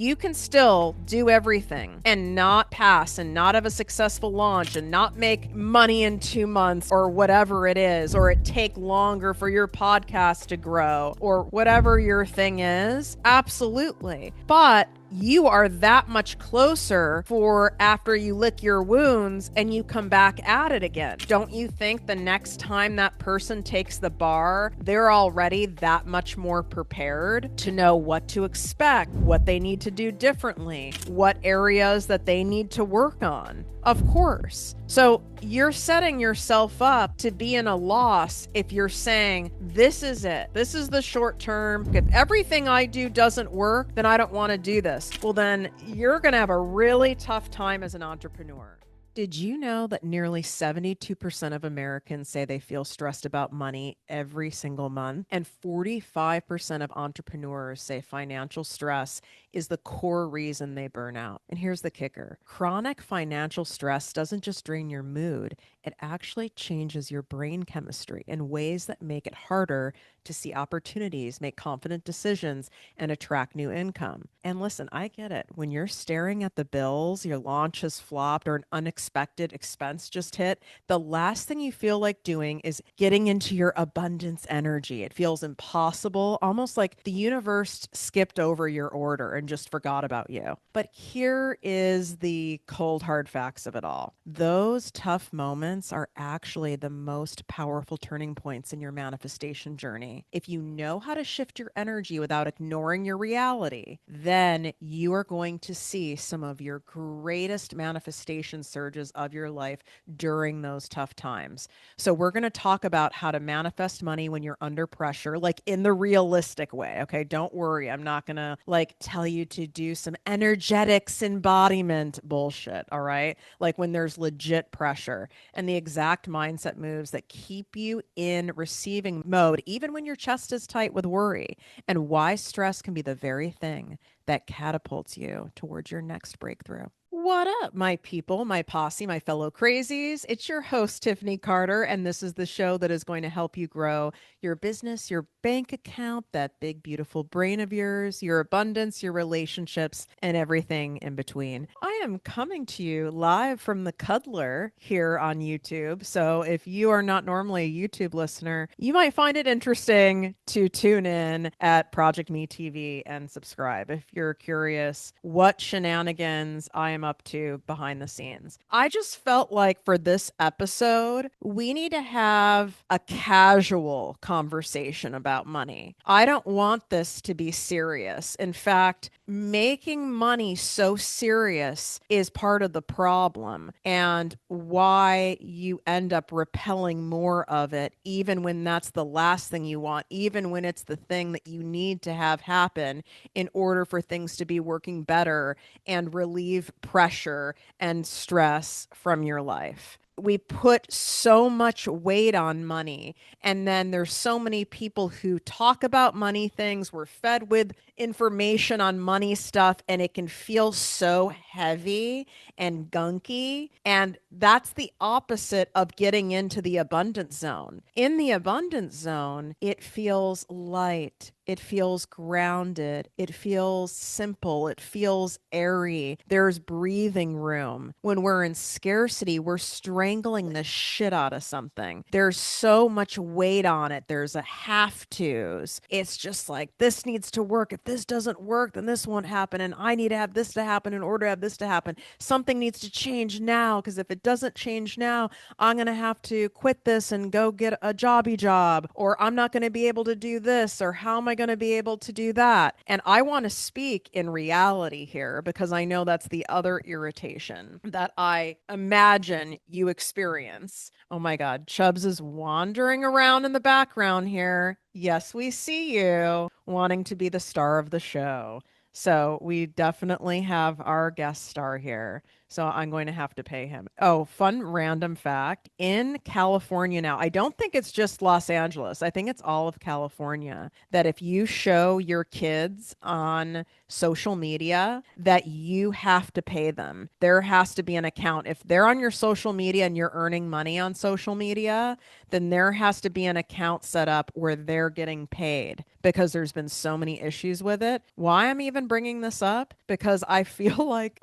you can still do everything and not pass and not have a successful launch and not make money in 2 months or whatever it is, or it take longer for your podcast to grow or whatever your thing is. Absolutely. But you are that much closer for after you lick your wounds and you come back at it again. Don't you think the next time that person takes the bar, they're already that much more prepared to know what to expect, what they need to do differently, what areas that they need to work on? Of course. So you're setting yourself up to be in a loss if you're saying, this is it. This is the short term. If everything I do doesn't work, then I don't want to do this. Well, then you're going to have a really tough time as an entrepreneur. Did you know that nearly 72% of Americans say they feel stressed about money every single month? And 45% of entrepreneurs say financial stress is the core reason they burn out. And here's the kicker. Chronic financial stress doesn't just drain your mood, it actually changes your brain chemistry in ways that make it harder to see opportunities, make confident decisions, and attract new income. And listen, I get it. When you're staring at the bills, your launch has flopped, or an unexpected expense just hit, the last thing you feel like doing is getting into your abundance energy. It feels impossible, almost like the universe skipped over your order and just forgot about you. But here is the cold hard facts of it all. Those tough moments are actually the most powerful turning points in your manifestation journey. If you know how to shift your energy without ignoring your reality, then you are going to see some of your greatest manifestation surges of your life during those tough times. So we're going to talk about how to manifest money when you're under pressure, like in the realistic way. Okay. Don't worry. I'm not going to like tell you to do some energetics embodiment bullshit. All right. Like when there's legit pressure, and the exact mindset moves that keep you in receiving mode, even when your chest is tight with worry, and why stress can be the very thing that catapults you towards your next breakthrough. What up, my people, my posse, my fellow crazies? It's your host, Tiffany Carter, and this is the show that is going to help you grow your business, your bank account, that big, beautiful brain of yours, your abundance, your relationships, and everything in between. I am coming to you live from the Cuddler here on YouTube. So if you are not normally a YouTube listener, you might find it interesting to tune in at ProjectME TV and subscribe if you're curious what shenanigans I am up to behind the scenes. I just felt like for this episode, we need to have a casual conversation about money. I don't want this to be serious. In fact, making money so serious is part of the problem and why you end up repelling more of it, even when that's the last thing you want, even when it's the thing that you need to have happen in order for things to be working better and relieve pressure and stress from your life. We put so much weight on money, and then there's so many people who talk about money things. We're fed with information on money stuff, and it can feel so heavy and gunky. And that's the opposite of getting into the abundance zone. In the abundance zone, it feels light. It feels grounded. It feels simple. It feels airy. There's breathing room. When we're in scarcity, we're strangling the shit out of something. There's so much weight on it. There's a have tos. It's just like, this needs to work. If this doesn't work, then this won't happen. And I need to have this to happen in order to have this to happen. Something needs to change now, because if it doesn't change now, I'm going to have to quit this and go get a jobby job, or I'm not going to be able to do this, or how am I going to be able to do that? And I want to speak in reality here, because I know that's the other irritation that I imagine you experience. Oh my God, Chubbs is wandering around in the background here. Yes, we see you wanting to be the star of the show. So we definitely have our guest star here. So I'm going to have to pay him. Oh, fun random fact. In California now, I don't think it's just Los Angeles. I think it's all of California that if you show your kids on social media that you have to pay them. There has to be an account. If they're on your social media and you're earning money on social media, then there has to be an account set up where they're getting paid because there's been so many issues with it. Why I'm even bringing this up? Because I feel like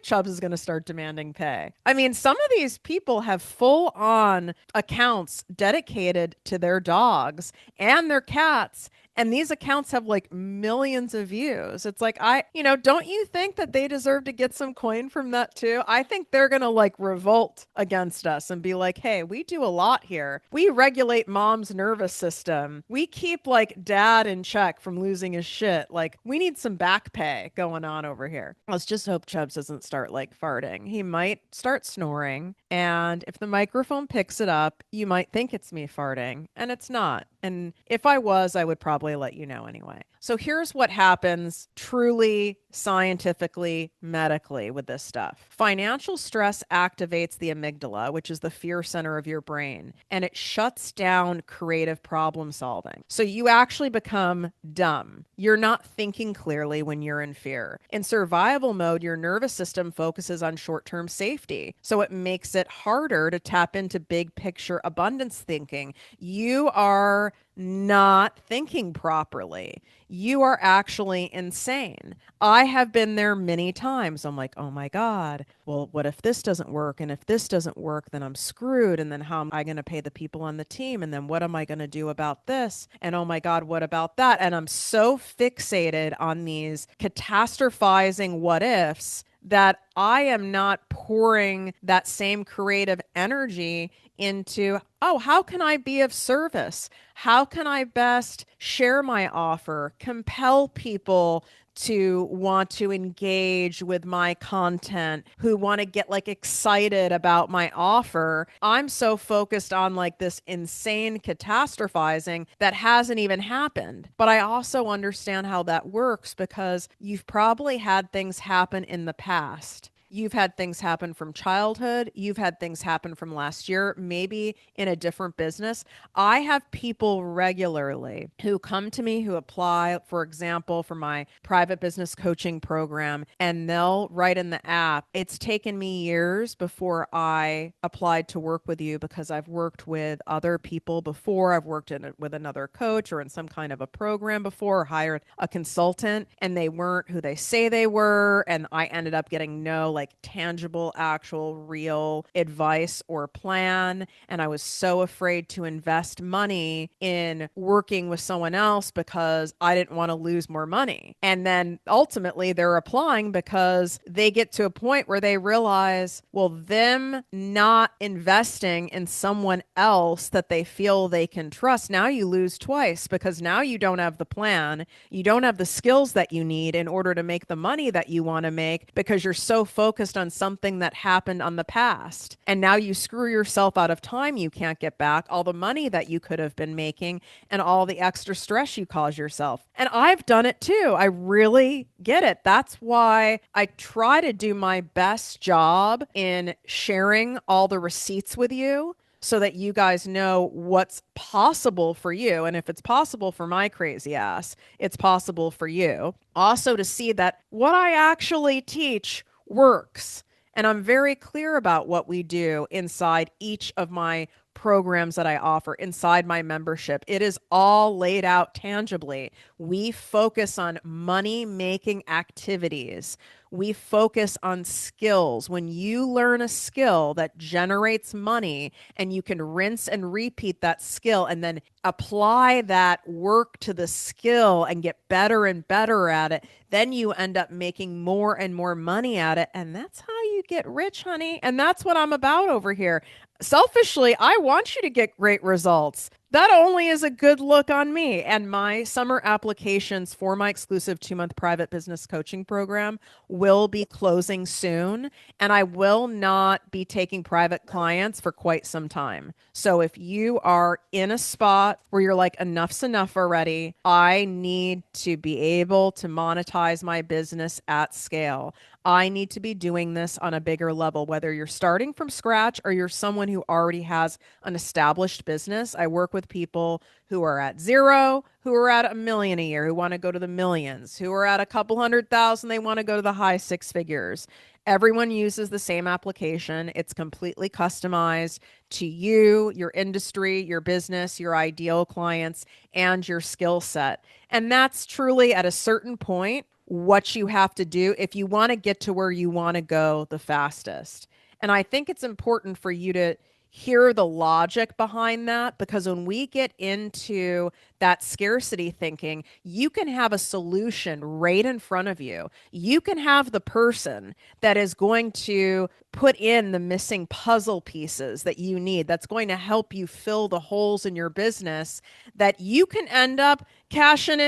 Chubbs is going to start demanding pay. I mean, some of these people have full on accounts dedicated to their dogs and their cats. And these accounts have like millions of views. It's like, don't you think that they deserve to get some coin from that too? I think they're going to like revolt against us and be like, hey, we do a lot here. We regulate mom's nervous system. We keep like dad in check from losing his shit. Like, we need some back pay going on over here. Let's just hope Chubbs doesn't start like farting. He might start snoring. And if the microphone picks it up, you might think it's me farting, and it's not. And if I was, I would probably let you know anyway. So here's what happens truly scientifically, medically with this stuff. Financial stress activates the amygdala, which is the fear center of your brain, and it shuts down creative problem solving. So you actually become dumb. You're not thinking clearly when you're in fear. In survival mode, your nervous system focuses on short-term safety. So it makes it harder to tap into big picture abundance thinking. You are not thinking properly. You are actually insane. I have been there many times. I'm like, oh my God, well, what if this doesn't work? And if this doesn't work, then I'm screwed. And then how am I going to pay the people on the team? And then what am I going to do about this? And oh my God, what about that? And I'm so fixated on these catastrophizing what ifs that I am not pouring that same creative energy into, oh, how can I be of service? How can I best share my offer, compel people to want to engage with my content, who want to get like excited about my offer? I'm so focused on like this insane catastrophizing that hasn't even happened. But I also understand how that works because you've probably had things happen in the past. You've had things happen from childhood. You've had things happen from last year, maybe in a different business. I have people regularly who come to me who apply, for example, for my private business coaching program, and they'll write in the app, it's taken me years before I applied to work with you because I've worked with other people before. I've worked with another coach or in some kind of a program before, or hired a consultant, and they weren't who they say they were. And I ended up getting no like tangible, actual, real advice or plan. And I was so afraid to invest money in working with someone else because I didn't want to lose more money. And then ultimately they're applying because they get to a point where they realize, well, them not investing in someone else that they feel they can trust, now you lose twice because now you don't have the plan. You don't have the skills that you need in order to make the money that you want to make because you're so focused on something that happened on the past. And now you screw yourself out of time you can't get back, all the money that you could have been making, and all the extra stress you cause yourself. And I've done it too. I really get it. That's why I try to do my best job in sharing all the receipts with you, so that you guys know what's possible for you. And if it's possible for my crazy ass, it's possible for you. Also to see that what I actually teach works. And I'm very clear about what we do inside each of my programs that I offer, inside my membership. It is all laid out tangibly. We focus on money-making activities. We focus on skills. When you learn a skill that generates money and you can rinse and repeat that skill and then apply that work to the skill and get better and better at it, then you end up making more and more money at it. And that's how you get rich, honey. And that's what I'm about over here. Selfishly, I want you to get great results. That only is a good look on me. And my summer applications for my exclusive 2 month private business coaching program will be closing soon. And I will not be taking private clients for quite some time. So if you are in a spot where you're like, enough's enough already, I need to be able to monetize my business at scale. I need to be doing this on a bigger level, whether you're starting from scratch or you're someone who already has an established business. I work with people who are at zero, who are at 1 million a year, who want to go to the millions, who are at a couple 100,000, they want to go to the high 6 figures. Everyone uses the same application. It's completely customized to you, your industry, your business, your ideal clients, and your skill set. And that's truly at a certain point what you have to do if you want to get to where you want to go the fastest. And I think it's important for you to hear the logic behind that, because when we get into that scarcity thinking, you can have a solution right in front of you. You can have the person that is going to put in the missing puzzle pieces that you need, that's going to help you fill the holes in your business, that you can end up cashing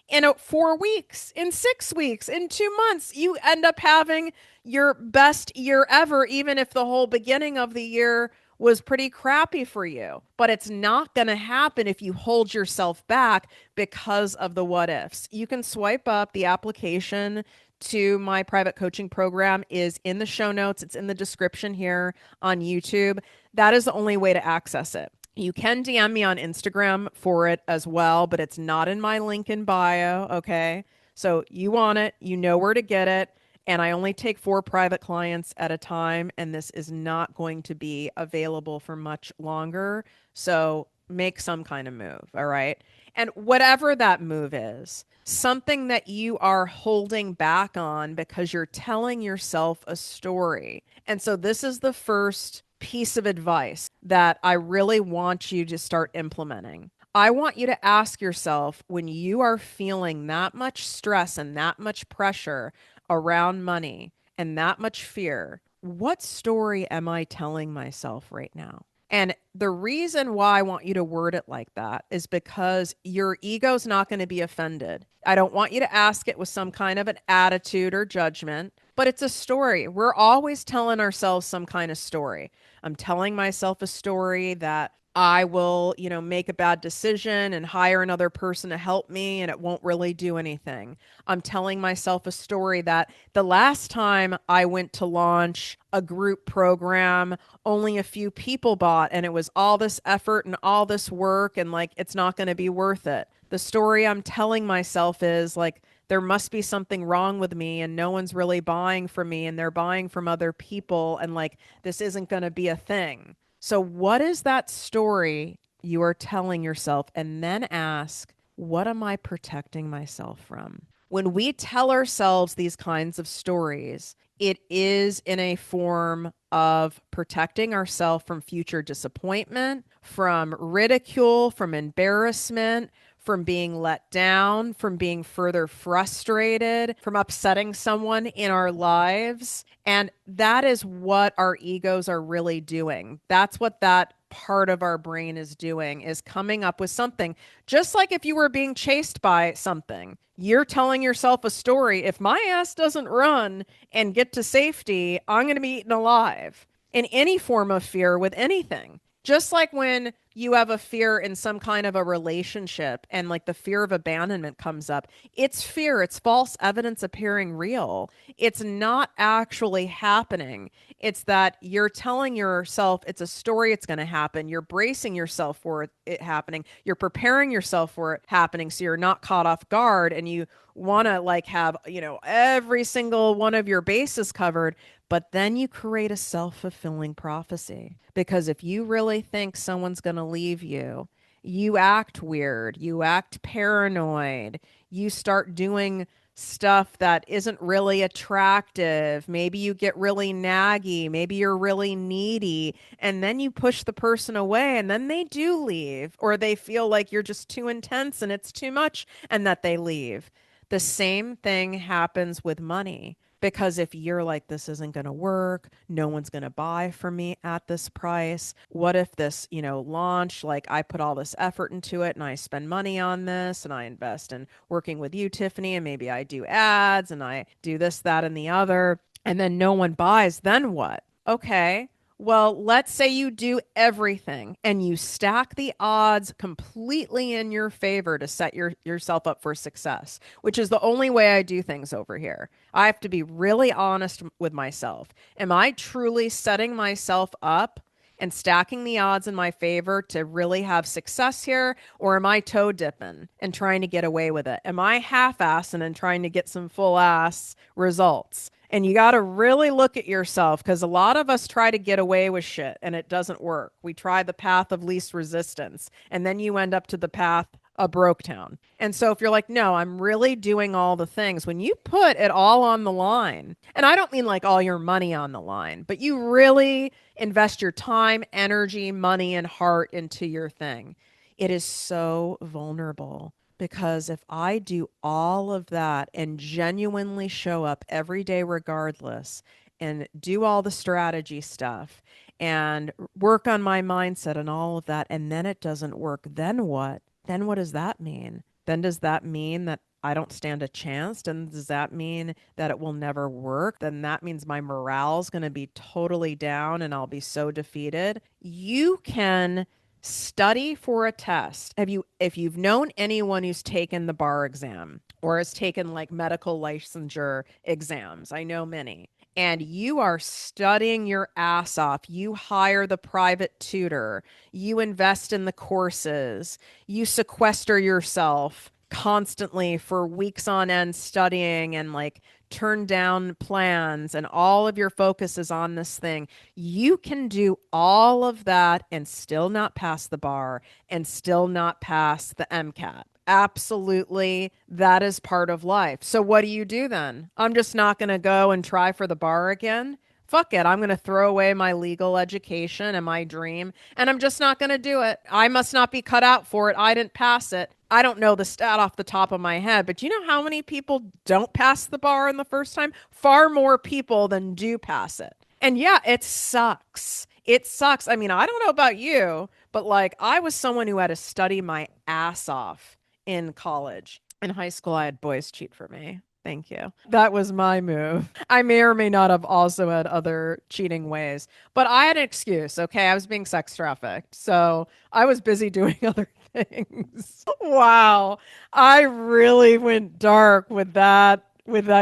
in 4 weeks, in 6 weeks, in 2 months. You end up having your best year ever, even if the whole beginning of the year was pretty crappy for you. But it's not going to happen if you hold yourself back because of the what ifs. You can swipe up. The application to my private coaching program is in the show notes. It's in the description here on YouTube. That is the only way to access it. You can DM me on Instagram for it as well, but it's not in my link in bio. Okay. So you want it, you know where to get it. And I only take 4 private clients at a time, and this is not going to be available for much longer. So make some kind of move. All right. And whatever that move is, something that you are holding back on because you're telling yourself a story. And so this is the first piece of advice that I really want you to start implementing. I want you to ask yourself, when you are feeling that much stress and that much pressure around money and that much fear, what story am I telling myself right now? And the reason why I want you to word it like that is because your ego's not going to be offended. I don't want you to ask it with some kind of an attitude or judgment, but it's a story. We're always telling ourselves some kind of story. I'm telling myself a story that I will, make a bad decision and hire another person to help me and it won't really do anything. I'm telling myself a story that the last time I went to launch a group program, only a few people bought and it was all this effort and all this work and like it's not going to be worth it. The story I'm telling myself is like, there must be something wrong with me and no one's really buying from me and they're buying from other people and like this isn't going to be a thing. So, what is that story you are telling yourself? And then ask, what am I protecting myself from? When we tell ourselves these kinds of stories, it is in a form of protecting ourselves from future disappointment, from ridicule, from embarrassment, from being let down, from being further frustrated, from upsetting someone in our lives. And that is what our egos are really doing. That's what that part of our brain is doing, is coming up with something. Just like if you were being chased by something, you're telling yourself a story. If my ass doesn't run and get to safety, I'm going to be eaten alive. In any form of fear with anything. Just like when you have a fear in some kind of a relationship and like the fear of abandonment comes up, it's fear. It's false evidence appearing real. It's not actually happening. It's that you're telling yourself it's a story, it's going to happen. You're bracing yourself for it happening. You're preparing yourself for it happening so you're not caught off guard and you want to like have, every single one of your bases covered. But then you create a self-fulfilling prophecy, because if you really think someone's going to leave you, you act weird, you act paranoid, you start doing stuff that isn't really attractive. Maybe you get really naggy, maybe you're really needy, and then you push the person away and then they do leave, or they feel like you're just too intense and it's too much and that they leave. The same thing happens with money. Because if you're like, this isn't going to work, no one's going to buy from me at this price. What if this, launch, like I put all this effort into it and I spend money on this and I invest in working with you, Tiffany, and maybe I do ads and I do this, that, and the other, and then no one buys, then what? Okay. Well, let's say you do everything and you stack the odds completely in your favor to set yourself up for success, which is the only way I do things over here. I have to be really honest with myself. Am I truly setting myself up and stacking the odds in my favor to really have success here? Or am I toe dipping and trying to get away with it? Am I half assing and trying to get some full ass results? And you got to really look at yourself because a lot of us try to get away with shit and it doesn't work. We try the path of least resistance and then you end up to the path of Broketown. And so if you're like, no, I'm really doing all the things, when you put it all on the line, and I don't mean like all your money on the line, but you really invest your time, energy, money, and heart into your thing, it is so vulnerable. Because if I do all of that and genuinely show up every day, regardless, and do all the strategy stuff and work on my mindset and all of that, and then it doesn't work, then what? Then what does that mean? Then does that mean that I don't stand a chance? And does that mean that it will never work? Then that means my morale's going to be totally down and I'll be so defeated. You can study for a test. If you've known anyone who's taken the bar exam or has taken like medical licensure exams, I know many, and you are studying your ass off. You hire the private tutor, you invest in the courses, you sequester yourself constantly for weeks on end studying and like turn down plans and all of your focus is on this thing. You can do all of that and still not pass the bar and still not pass the MCAT. Absolutely. That is part of life. So what do you do then? I'm just not going to go and try for the bar again. Fuck it. I'm going to throw away my legal education and my dream, and I'm just not going to do it. I must not be cut out for it. I didn't pass it. I don't know the stat off the top of my head, but you know how many people don't pass the bar in the first time? Far more people than do pass it. And yeah, it sucks. It sucks. I mean, I don't know about you, but like I was someone who had to study my ass off in college. In high school, I had boys cheat for me. Thank you. That was my move. I may or may not have also had other cheating ways, but I had an excuse. Okay. I was being sex trafficked. So I was busy doing other things. Wow. I really went dark with that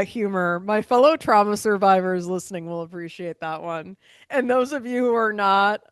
humor. My fellow trauma survivors listening will appreciate that one. And those of you who are not,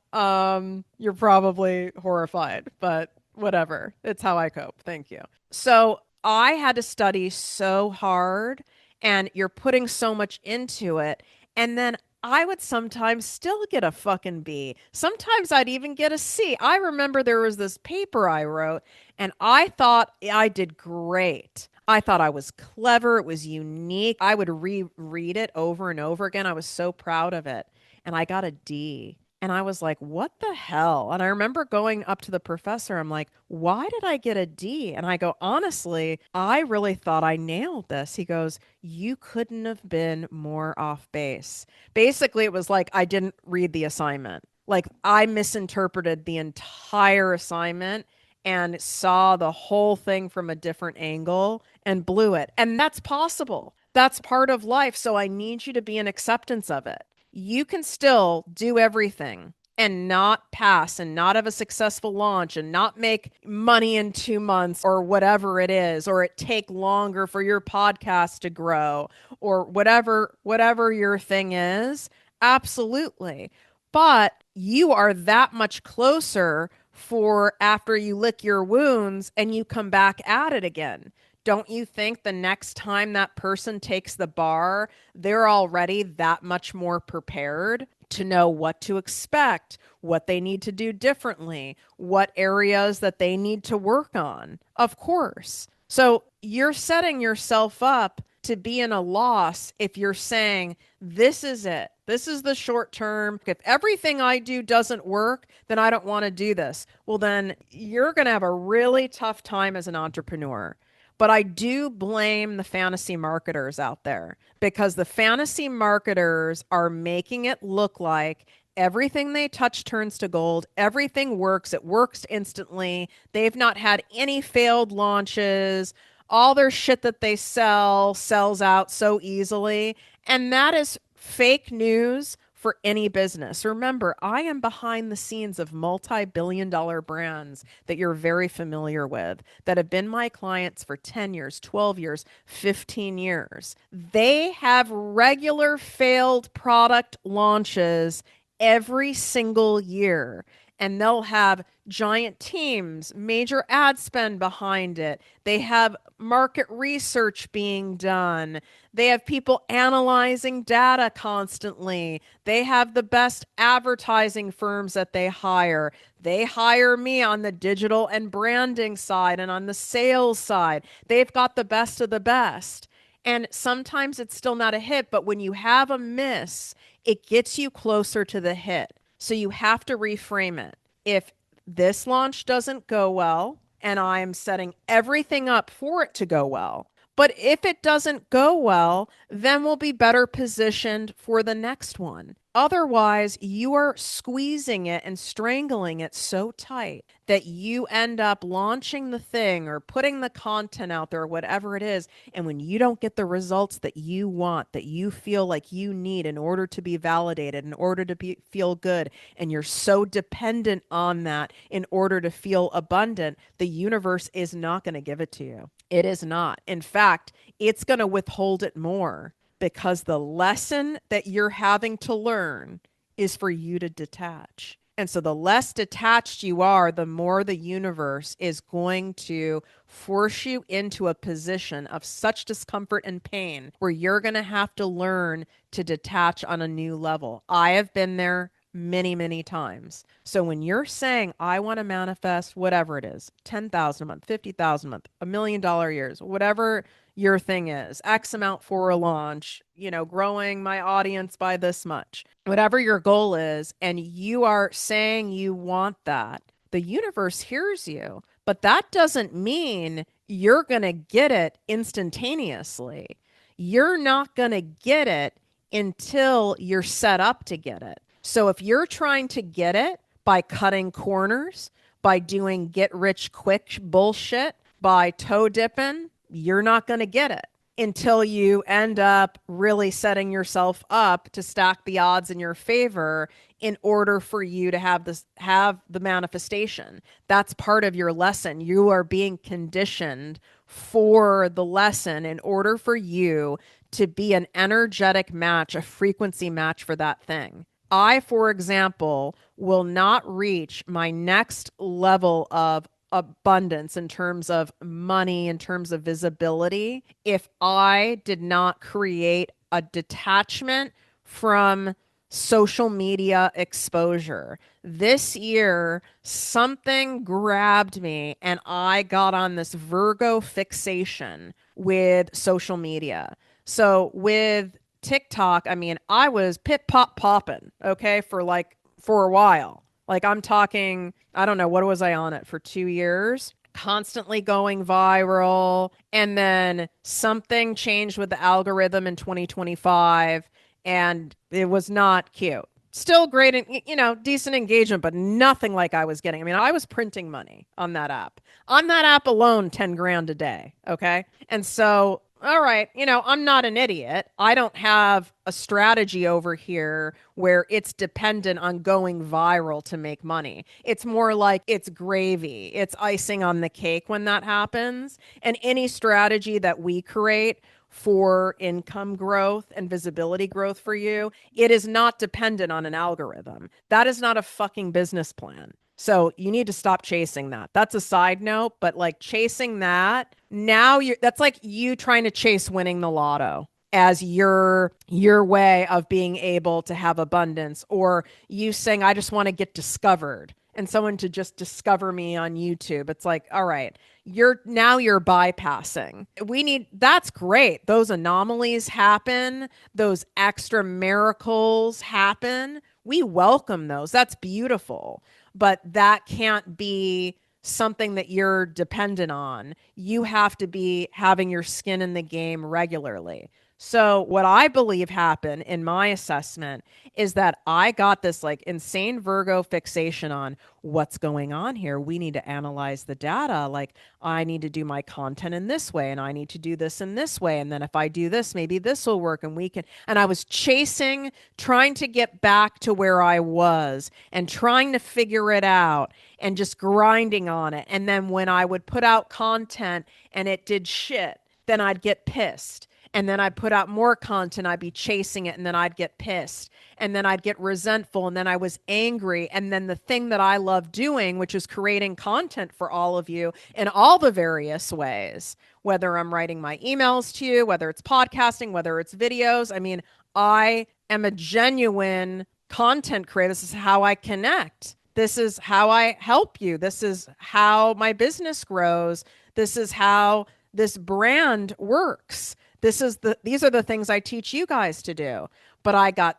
you're probably horrified, but whatever. It's how I cope. Thank you. So I had to study so hard and you're putting so much into it. And then I would sometimes still get a fucking B. Sometimes I'd even get a C. I remember there was this paper I wrote and I thought I did great. I thought I was clever. It was unique. I would reread it over and over again. I was so proud of it. And I got a D. And I was like, what the hell? And I remember going up to the professor. I'm like, why did I get a D? And I go, honestly, I really thought I nailed this. He goes, you couldn't have been more off base. Basically, it was like I didn't read the assignment. Like I misinterpreted the entire assignment and saw the whole thing from a different angle and blew it. And that's possible. That's part of life. So I need you to be in acceptance of it. You can still do everything and not pass and not have a successful launch and not make money in 2 months or whatever it is, or it take longer for your podcast to grow or whatever your thing is. Absolutely. But you are that much closer for after you lick your wounds and you come back at it again. Don't you think the next time that person takes the bar, they're already that much more prepared to know what to expect, what they need to do differently, what areas that they need to work on? Of course. So you're setting yourself up to be in a loss if you're saying, this is it. This is the short term. If everything I do doesn't work, then I don't want to do this. Well, then you're going to have a really tough time as an entrepreneur. But I do blame the fantasy marketers out there because the fantasy marketers are making it look like everything they touch turns to gold. Everything works. It works instantly. They've not had any failed launches. All their shit that they sell sells out so easily. And that is fake news for any business. Remember, I am behind the scenes of multi-billion-dollar brands that you're very familiar with that have been my clients for 10 years, 12 years, 15 years. They have regular failed product launches every single year. And they'll have giant teams, major ad spend behind it. They have market research being done. They have people analyzing data constantly. They have the best advertising firms that they hire. They hire me on the digital and branding side and on the sales side. They've got the best of the best. And sometimes it's still not a hit, but when you have a miss, it gets you closer to the hit. So you have to reframe it. If this launch doesn't go well, and I'm setting everything up for it to go well, but if it doesn't go well, then we'll be better positioned for the next one. Otherwise, you are squeezing it and strangling it so tight that you end up launching the thing or putting the content out there or whatever it is. And when you don't get the results that you want, that you feel like you need in order to be validated, in order to feel good, and you're so dependent on that in order to feel abundant, the universe is not going to give it to you. It is not. In fact, it's going to withhold it more because the lesson that you're having to learn is for you to detach. And so the less detached you are, the more the universe is going to force you into a position of such discomfort and pain where you're going to have to learn to detach on a new level. I have been there many, many times. So when you're saying, I want to manifest whatever it is, 10,000 a month, 50,000 a month, $1 million years, whatever your thing is, X amount for a launch, growing my audience by this much, whatever your goal is, and you are saying you want that, the universe hears you. But that doesn't mean you're going to get it instantaneously. You're not going to get it until you're set up to get it. So if you're trying to get it by cutting corners, by doing get rich quick bullshit, by toe dipping, you're not going to get it until you end up really setting yourself up to stack the odds in your favor in order for you to have the manifestation. That's part of your lesson. You are being conditioned for the lesson in order for you to be an energetic match, a frequency match for that thing. I, for example, will not reach my next level of abundance in terms of money, in terms of visibility, if I did not create a detachment from social media exposure. This year, something grabbed me and I got on this Virgo fixation with social media. So with TikTok, I was pip pop popping, okay, for a while. Like I'm talking, I don't know, what was I on it for 2 years? Constantly going viral. And then something changed with the algorithm in 2025 and it was not cute. Still great and, decent engagement, but nothing like I was getting. I was printing money on that app. On that app alone, 10 grand a day. Okay. And so all right, I'm not an idiot. I don't have a strategy over here where it's dependent on going viral to make money. It's more like it's gravy. It's icing on the cake when that happens. And any strategy that we create for income growth and visibility growth for you, it is not dependent on an algorithm. That is not a fucking business plan. So you need to stop chasing that. That's a side note, but like chasing that, that's like you trying to chase winning the lotto as your way of being able to have abundance, or you saying, I just want to get discovered and someone to just discover me on YouTube. It's like, all right, you're bypassing. That's great. Those anomalies happen. Those extra miracles happen. We welcome those. That's beautiful. But that can't be something that you're dependent on. You have to be having your skin in the game regularly. So, what I believe happened in my assessment is that I got this like insane Virgo fixation on what's going on here. We need to analyze the data. Like, I need to do my content in this way, and I need to do this in this way. And then if I do this, maybe this will work, and we can. And I was chasing, trying to get back to where I was and trying to figure it out and just grinding on it. And then when I would put out content and it did shit, then I'd get pissed. And then I'd put out more content, I'd be chasing it, and then I'd get pissed. And then I'd get resentful, and then I was angry. And then the thing that I love doing, which is creating content for all of you in all the various ways, whether I'm writing my emails to you, whether it's podcasting, whether it's videos. I mean, I am a genuine content creator. This is how I connect. This is how I help you. This is how my business grows. This is how this brand works. These are the things I teach you guys to do. But I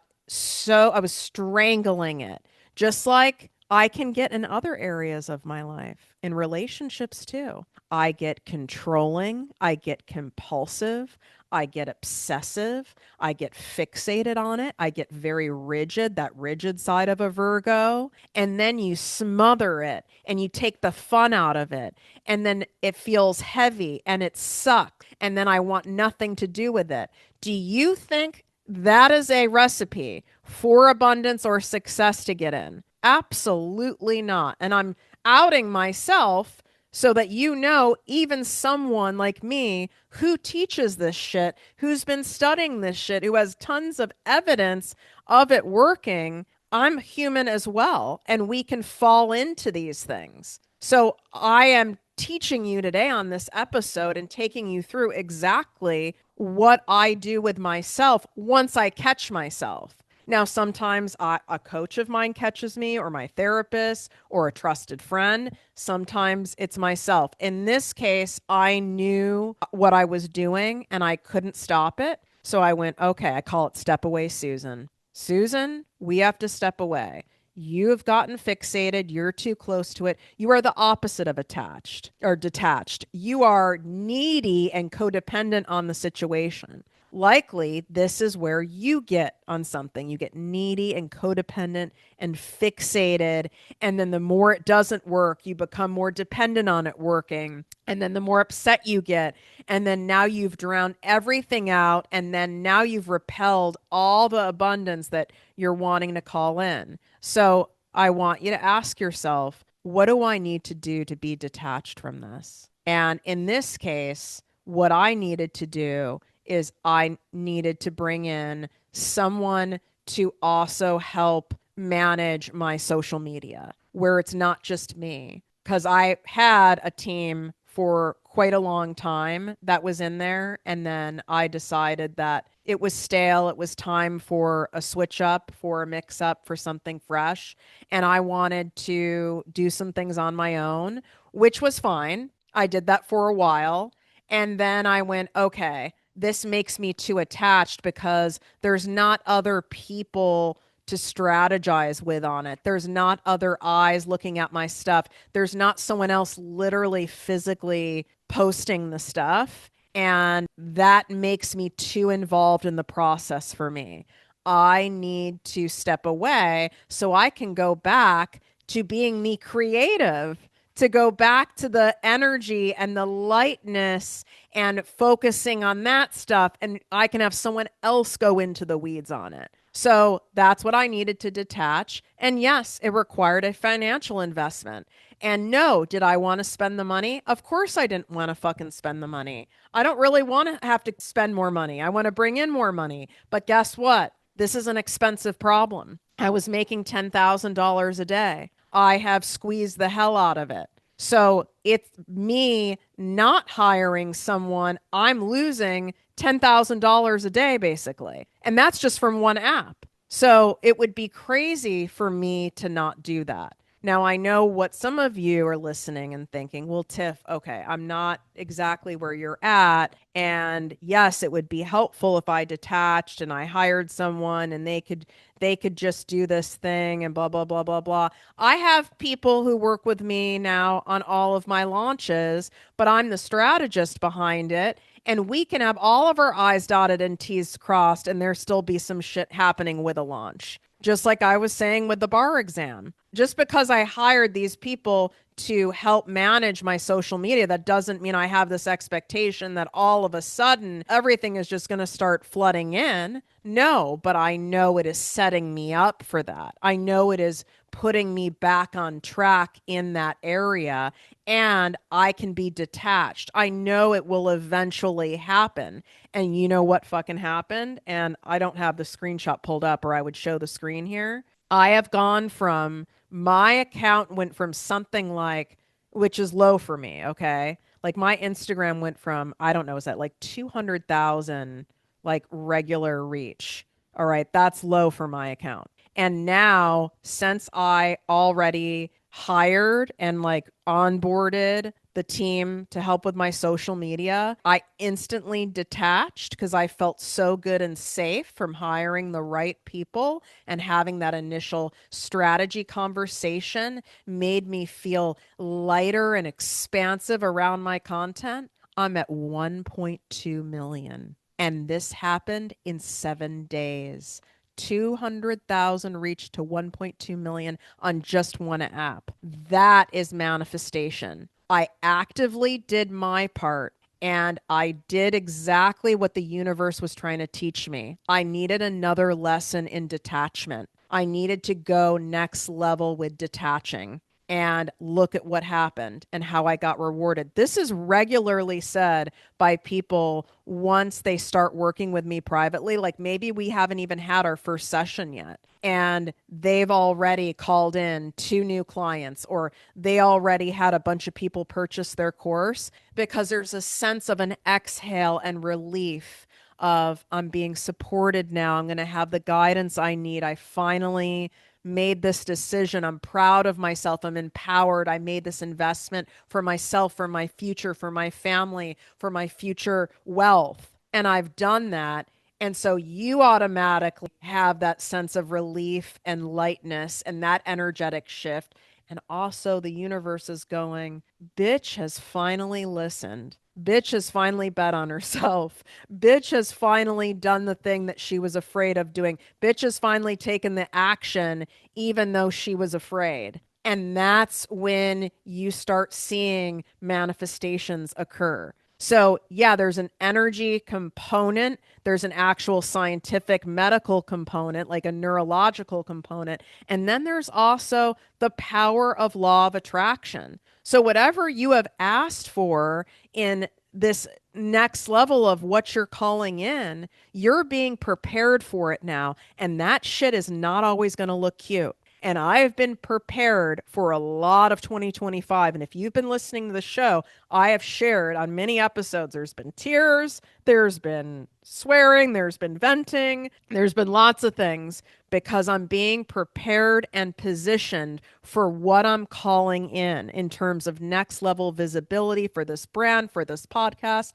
was strangling it, just like I can get in other areas of my life, in relationships too. I get controlling, I get compulsive, I get obsessive, I get fixated on it, I get very rigid, that rigid side of a Virgo, and then you smother it and you take the fun out of it, and then it feels heavy and it sucks, and then I want nothing to do with it. Do you think that is a recipe for abundance or success to get in? Absolutely not. And I'm outing myself so that you know, even someone like me who teaches this shit, who's been studying this shit, who has tons of evidence of it working, I'm human as well. And we can fall into these things. So I am teaching you today on this episode and taking you through exactly what I do with myself once I catch myself. Now, sometimes a coach of mine catches me, or my therapist, or a trusted friend. Sometimes it's myself. In this case, I knew what I was doing and I couldn't stop it. So I went, okay, I call it step away, Susan. Susan, we have to step away. You have gotten fixated. You're too close to it. You are the opposite of attached or detached. You are needy and codependent on the situation. Likely, this is where you get on something. You get needy and codependent and fixated. And then the more it doesn't work, you become more dependent on it working. And then the more upset you get. And then now you've drowned everything out. And then now you've repelled all the abundance that you're wanting to call in. So I want you to ask yourself, what do I need to do to be detached from this? And in this case, what I needed to do is I needed to bring in someone to also help manage my social media, where it's not just me. Because I had a team for quite a long time that was in there. And then I decided that it was stale. It was time for a switch up, for a mix up, for something fresh. And I wanted to do some things on my own, which was fine. I did that for a while. And then I went, okay, this makes me too attached because there's not other people to strategize with on it. There's not other eyes looking at my stuff. There's not someone else literally physically posting the stuff. And that makes me too involved in the process for me. I need to step away so I can go back to being me creative, to go back to the energy and the lightness and focusing on that stuff. And I can have someone else go into the weeds on it. So that's what I needed to detach. And yes, it required a financial investment. And no, did I want to spend the money? Of course I didn't want to fucking spend the money. I don't really want to have to spend more money. I want to bring in more money. But guess what? This is an expensive problem. I was making $10,000 a day. I have squeezed the hell out of it. So it's me not hiring someone. I'm losing $10,000 a day, basically. And that's just from one app. So it would be crazy for me to not do that. Now, I know what some of you are listening and thinking, well, Tiff, okay, I'm not exactly where you're at. And yes, it would be helpful if I detached and I hired someone and they could just do this thing and blah, blah, blah, blah, blah. I have people who work with me now on all of my launches, but I'm the strategist behind it. And we can have all of our I's dotted and T's crossed, and there still be some shit happening with a launch. Just like I was saying with the bar exam. Just because I hired these people to help manage my social media, that doesn't mean I have this expectation that all of a sudden everything is just going to start flooding in. No, but I know it is setting me up for that. I know it is putting me back on track in that area, and I can be detached. I know it will eventually happen. And you know what fucking happened? And I don't have the screenshot pulled up, or I would show the screen here. I have gone from my account went from something like, which is low for me, okay? Like my Instagram went from, I don't know, is that like 200,000 like regular reach? All right, that's low for my account. And now, since I already hired and like onboarded the team to help with my social media, I instantly detached because I felt so good and safe from hiring the right people, and having that initial strategy conversation made me feel lighter and expansive around my content. I'm at 1.2 million. And this happened in 7 days. 200,000 reached to 1.2 million on just one app. That is manifestation. I actively did my part, and I did exactly what the universe was trying to teach me. I needed another lesson in detachment. I needed to go next level with detaching, and look at what happened and how I got rewarded. This is regularly said by people once they start working with me privately. Like maybe we haven't even had our first session yet, and they've already called in 2 new clients, or they already had a bunch of people purchase their course, because there's a sense of an exhale and relief of, I'm being supported now. I'm going to have the guidance I need. I finally made this decision. I'm proud of myself. I'm empowered. I made this investment for myself, for my future, for my family, for my future wealth. And I've done that. And so you automatically have that sense of relief and lightness and that energetic shift. And also, the universe is going, bitch has finally listened. Bitch has finally bet on herself. Bitch has finally done the thing that she was afraid of doing. Bitch has finally taken the action, even though she was afraid. And that's when you start seeing manifestations occur. So, yeah, there's an energy component. There's an actual scientific medical component, like a neurological component. And then there's also the power of law of attraction. So, whatever you have asked for in this next level of what you're calling in, you're being prepared for it now. And that shit is not always going to look cute. And I've been prepared for a lot of 2025. And if you've been listening to the show, I have shared on many episodes, there's been tears, there's been swearing, there's been venting, there's been lots of things, because I'm being prepared and positioned for what I'm calling in terms of next level visibility for this brand, for this podcast,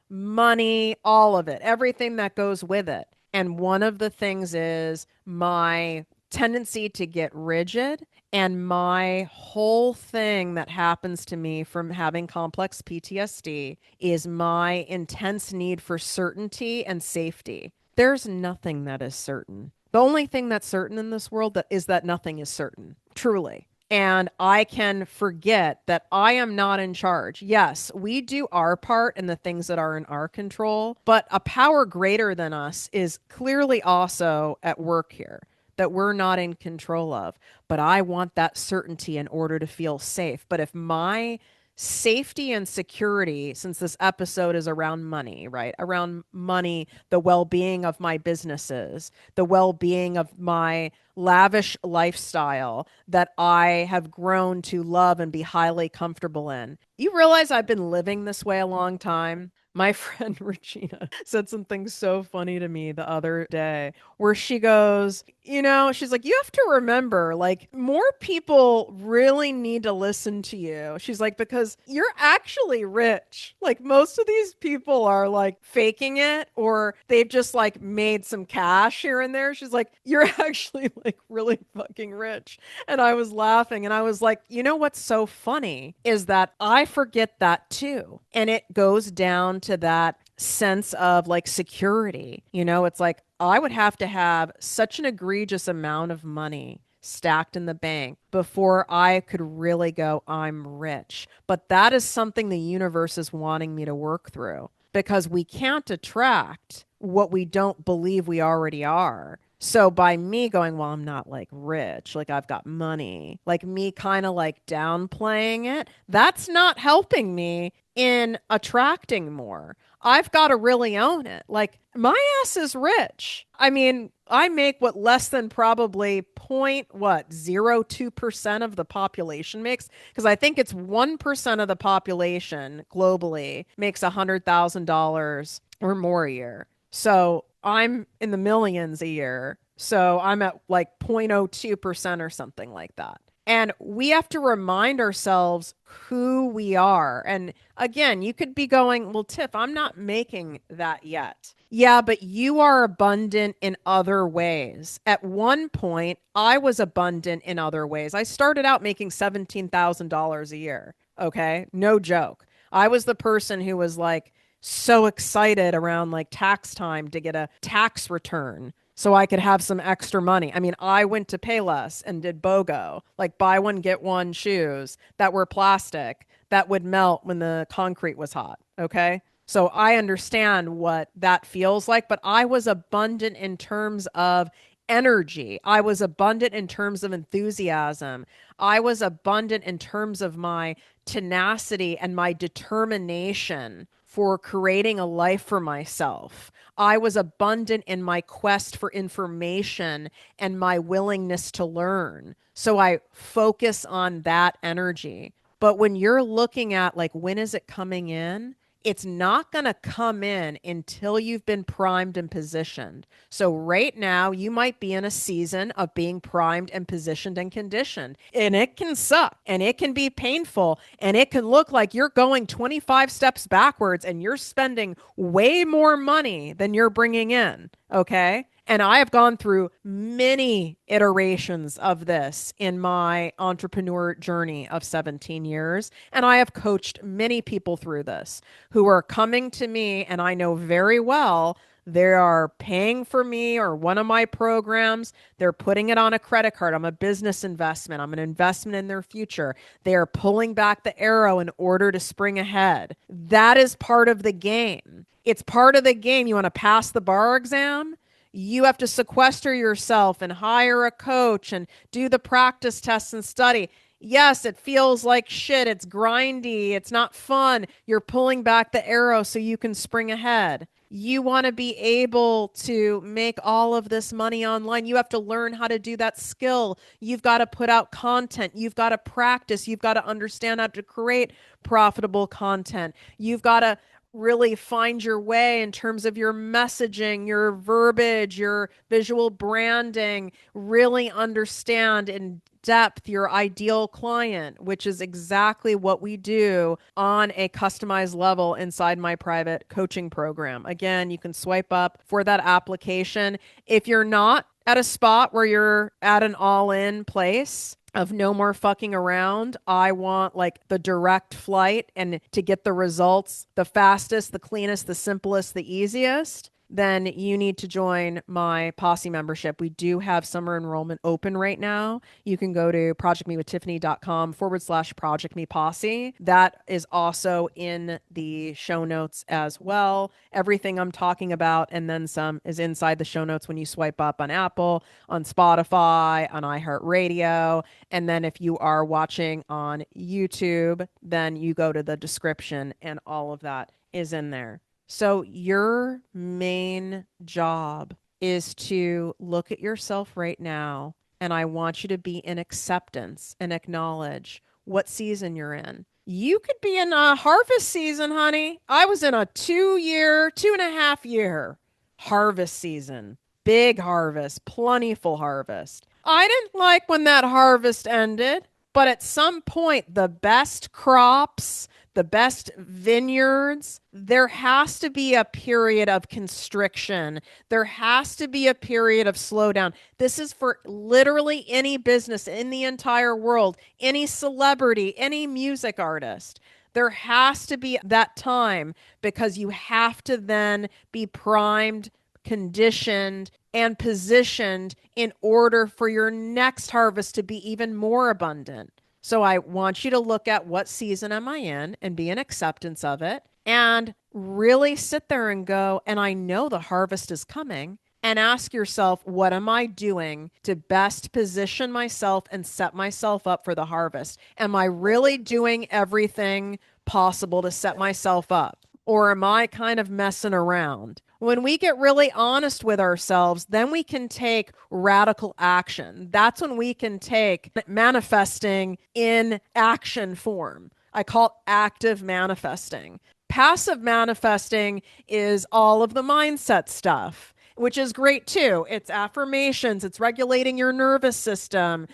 money, all of it, everything that goes with it. And one of the things is my tendency to get rigid, and my whole thing that happens to me from having complex PTSD is my intense need for certainty and safety. There's nothing that is certain. The only thing that's certain in this world is that nothing is certain, truly. And I can forget that I am not in charge. Yes, we do our part in the things that are in our control, but a power greater than us is clearly also at work here, that we're not in control of. But I want that certainty in order to feel safe. But if my safety and security, since this episode is around money, right? Around money, the well-being of my businesses, the well-being of my lavish lifestyle that I have grown to love and be highly comfortable in. You realize I've been living this way a long time. My friend Regina said something so funny to me the other day where she goes, she's like, you have to remember, like, more people really need to listen to you. She's like, because you're actually rich. Like, most of these people are like faking it or they've just like made some cash here and there. She's like, you're actually like really fucking rich. And I was laughing and I was like, what's so funny is that I forget that too. And it goes down to that sense of like security. It's like I would have to have such an egregious amount of money stacked in the bank before I could really go, I'm rich. But that is something the universe is wanting me to work through because we can't attract what we don't believe we already are. So by me going, well, I'm not like rich, like I've got money, like me kind of like downplaying it, that's not helping me in attracting more. I've got to really own it. Like my ass is rich. I mean, I make what less than probably 0.02% of the population makes because I think it's 1% of the population globally makes $100,000 or more a year. So I'm in the millions a year. So I'm at like 0.02% or something like that. And we have to remind ourselves who we are. And again, you could be going, well, Tiff, I'm not making that yet. Yeah, but you are abundant in other ways. At one point, I was abundant in other ways. I started out making $17,000 a year. Okay. No joke. I was the person who was like, so excited around like tax time to get a tax return so I could have some extra money. I mean, I went to Payless and did BOGO, like buy one, get one shoes that were plastic that would melt when the concrete was hot. Okay. So I understand what that feels like, but I was abundant in terms of energy. I was abundant in terms of enthusiasm. I was abundant in terms of my tenacity and my determination for creating a life for myself. I was abundant in my quest for information and my willingness to learn. So I focus on that energy. But when you're looking at like, when is it coming in? It's not going to come in until you've been primed and positioned. So right now, you might be in a season of being primed and positioned and conditioned. And it can suck and it can be painful and it can look like you're going 25 steps backwards and you're spending way more money than you're bringing in. Okay. And I have gone through many iterations of this in my entrepreneur journey of 17 years. And I have coached many people through this who are coming to me, and I know very well they are paying for me or one of my programs. They're putting it on a credit card. I'm a business investment. I'm an investment in their future. They are pulling back the arrow in order to spring ahead. That is part of the game. It's part of the game. You want to pass the bar exam? You have to sequester yourself and hire a coach and do the practice tests and study. Yes, it feels like shit. It's grindy. It's not fun. You're pulling back the arrow so you can spring ahead. You want to be able to make all of this money online. You have to learn how to do that skill. You've got to put out content. You've got to practice. You've got to understand how to create profitable content. You've got to really find your way in terms of your messaging, your verbiage, your visual branding, really understand in depth your ideal client, which is exactly what we do on a customized level inside my private coaching program. Again, you can swipe up for that application. If you're not at a spot where you're at an all-in place, of no more fucking around. I want like the direct flight and to get the results the fastest, the cleanest, the simplest, the easiest. Then you need to join my Posse membership. We do have summer enrollment open right now. You can go to projectmewithtiffany.com/projectme posse. That is also in the show notes as well. Everything I'm talking about and then some is inside the show notes when you swipe up on Apple, on Spotify, on iHeartRadio. And then if you are watching on YouTube, then you go to the description and all of that is in there. So your main job is to look at yourself right now, and I want you to be in acceptance and acknowledge what season you're in. You could be in a harvest season, honey. I was in a 2 year, 2.5 year harvest season. Big harvest, plentiful harvest. I didn't like when that harvest ended, but at some point, the best crops, the best vineyards, there has to be a period of constriction. There has to be a period of slowdown. This is for literally any business in the entire world, any celebrity, any music artist. There has to be that time because you have to then be primed, conditioned, and positioned in order for your next harvest to be even more abundant. So I want you to look at what season am I in and be in acceptance of it and really sit there and go, and I know the harvest is coming. And ask yourself, what am I doing to best position myself and set myself up for the harvest? Am I really doing everything possible to set myself up? Or am I kind of messing around? When we get really honest with ourselves, then we can take radical action. That's when we can take manifesting in action form. I call it active manifesting. Passive manifesting is all of the mindset stuff, which is great too. It's affirmations, it's regulating your nervous system,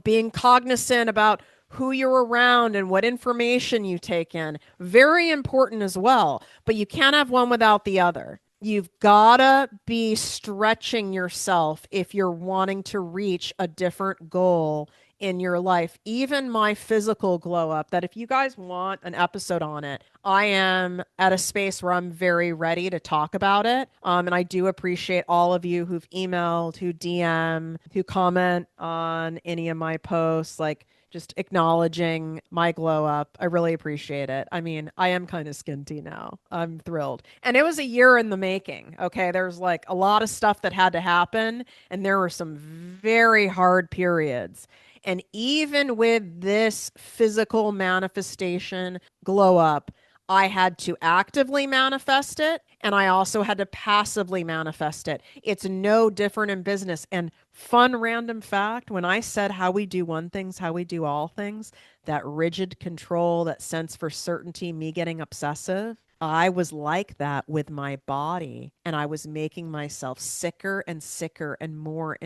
being cognizant about who you're around and what information you take in. Very important as well, but you can't have one without the other. You've got to be stretching yourself if you're wanting to reach a different goal in your life. Even my physical glow up, that if you guys want an episode on it, I am at a space where I'm very ready to talk about it. And I do appreciate all of you who've emailed, who DM, who comment on any of my posts, like just acknowledging my glow up. I really appreciate it. I mean, I am kind of skinty now. I'm thrilled. And it was a year in the making. Okay. There's like a lot of stuff that had to happen, and there were some very hard periods. And even with this physical manifestation glow up, I had to actively manifest it, and I also had to passively manifest it. It's no different in business. And fun random fact, when I said how we do one thing's how we do all things, that rigid control, that sense for certainty, me getting obsessive, I was like that with my body, and I was making myself sicker and sicker and more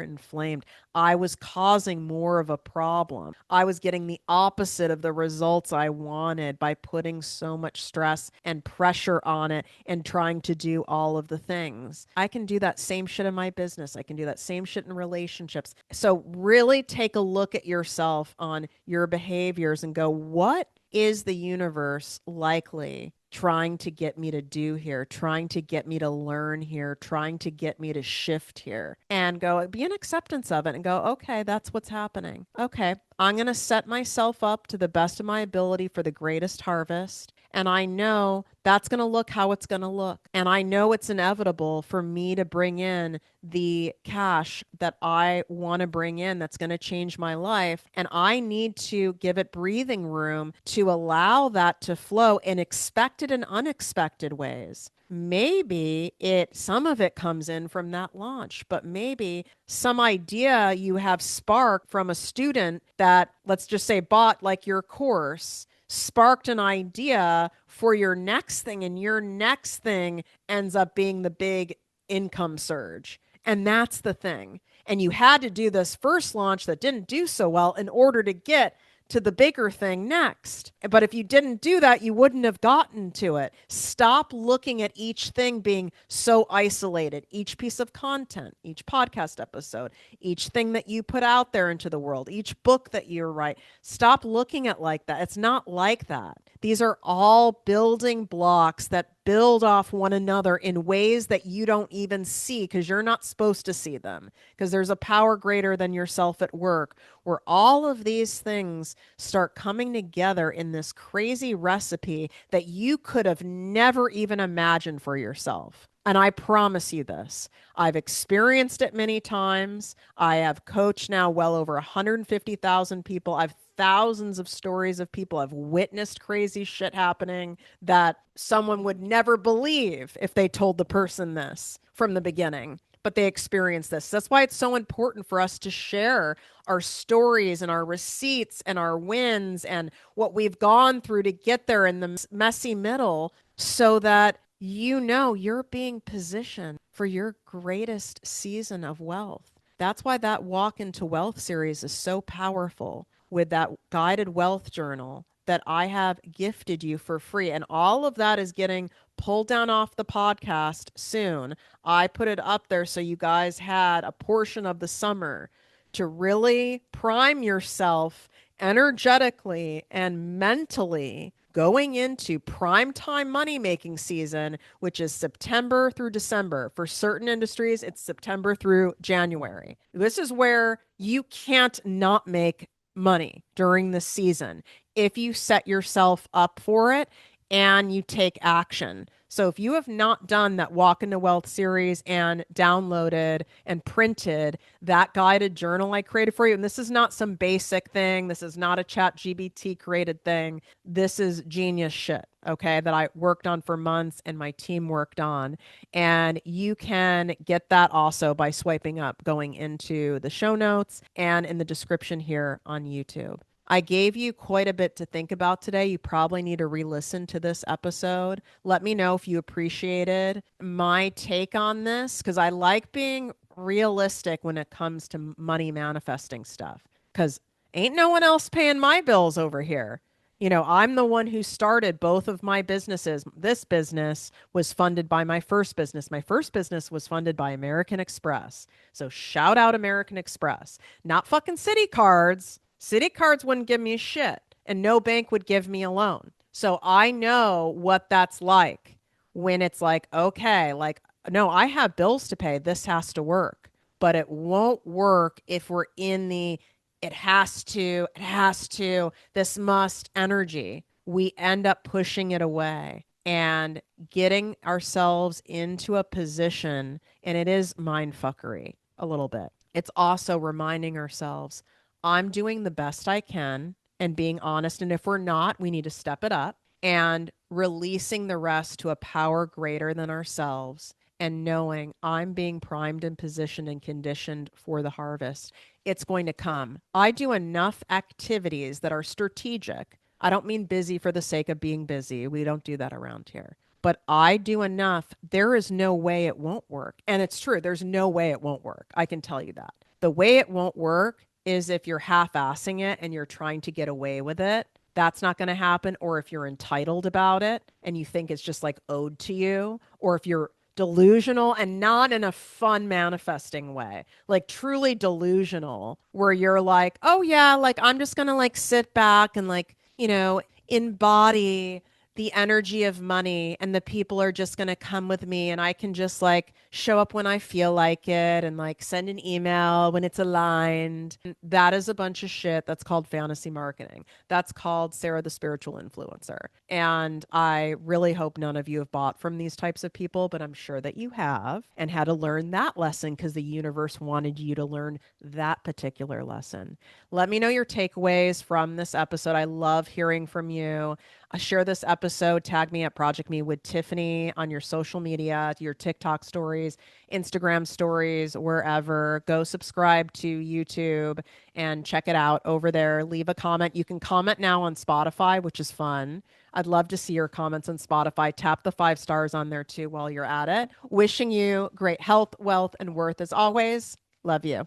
inflamed. I was causing more of a problem. I was getting the opposite of the results I wanted by putting so much stress and pressure on it and trying to do all of the things. I can do that same shit in my business. I can do that same shit in relationships. So really take a look at yourself on your behaviors and go, what is the universe likely trying to get me to do here, trying to get me to learn here, trying to get me to shift here? And go, be in acceptance of it and go, okay, that's what's happening. Okay, I'm going to set myself up to the best of my ability for the greatest harvest. And I know that's going to look how it's going to look. And I know it's inevitable for me to bring in the cash that I want to bring in that's going to change my life. And I need to give it breathing room to allow that to flow in expected and unexpected ways. Maybe some of it comes in from that launch, but maybe some idea you have sparked from a student that, let's just say, bought like your course, sparked an idea for your next thing, and your next thing ends up being the big income surge. And that's the thing. And you had to do this first launch that didn't do so well in order to get to the bigger thing next. But if you didn't do that, you wouldn't have gotten to it. Stop looking at each thing being so isolated. Each piece of content, each podcast episode, each thing that you put out there into the world, each book that you write. Stop looking at like that. It's not like that. These are all building blocks that build off one another in ways that you don't even see because you're not supposed to see them, because there's a power greater than yourself at work, where all of these things start coming together in this crazy recipe that you could have never even imagined for yourself. And I promise you this, I've experienced it many times. I have coached now well over 150,000 people. I've thousands of stories of people have witnessed crazy shit happening that someone would never believe if they told the person this from the beginning. but they experience this. That's why it's so important for us to share our stories and our receipts and our wins and what we've gone through to get there in the messy middle, so that you know you're being positioned for your greatest season of wealth. That's why that Walk into Wealth series is so powerful, with that guided wealth journal that I have gifted you for free. And all of that is getting pulled down off the podcast soon. I put it up there so you guys had a portion of the summer to really prime yourself energetically and mentally going into prime time money making season, which is September through December. For certain industries, it's September through January. This is where you can't not make money during the season if you set yourself up for it and you take action. So if you have not done that Walk into Wealth series and downloaded and printed that guided journal I created for you, and this is not some basic thing, this is not a ChatGPT created thing, this is genius shit, okay, that I worked on for months and my team worked on. And you can get that also by swiping up, going into the show notes and in the description here on YouTube. I gave you quite a bit to think about today. You probably need to re-listen to this episode. Let me know if you appreciated my take on this, because I like being realistic when it comes to money manifesting stuff, because ain't no one else paying my bills over here. You know, I'm the one who started both of my businesses. This business was funded by my first business. My first business was funded by American Express. So shout out American Express. Not fucking Citi cards. Citi cards wouldn't give me shit, and no bank would give me a loan. So I know what that's like when it's like, okay, like, no, I have bills to pay. This has to work. But it won't work if we're in the it has to, this must energy. We end up pushing it away and getting ourselves into a position, and it is mind fuckery a little bit. It's also reminding ourselves, I'm doing the best I can and being honest. And if we're not, we need to step it up and releasing the rest to a power greater than ourselves, and knowing I'm being primed and positioned and conditioned for the harvest. It's going to come. I do enough activities that are strategic. I don't mean busy for the sake of being busy. We don't do that around here. But I do enough. There is no way it won't work. And it's true. There's no way it won't work. I can tell you that. The way it won't work is if you're half-assing it and you're trying to get away with it. That's not going to happen. Or if you're entitled about it and you think it's just like owed to you, or if you're delusional, and not in a fun manifesting way, like truly delusional, where you're like, oh yeah, like I'm just going to like sit back and like, you know, embody the energy of money, and the people are just going to come with me, and I can just like show up when I feel like it and like send an email when it's aligned. That is a bunch of shit. That's called fantasy marketing. That's called Sarah the Spiritual Influencer. And I really hope none of you have bought from these types of people, but I'm sure that you have, and had to learn that lesson because the universe wanted you to learn that particular lesson. Let me know your takeaways from this episode. I love hearing from you. Share this episode, tag me at ProjectME with Tiffany on your social media, your TikTok stories, Instagram stories, wherever. Go subscribe to YouTube and check it out over there. Leave a comment. You can comment now on Spotify, which is fun. I'd love to see your comments on Spotify. Tap the 5 stars on there too while you're at it. Wishing you great health, wealth, and worth as always. Love you.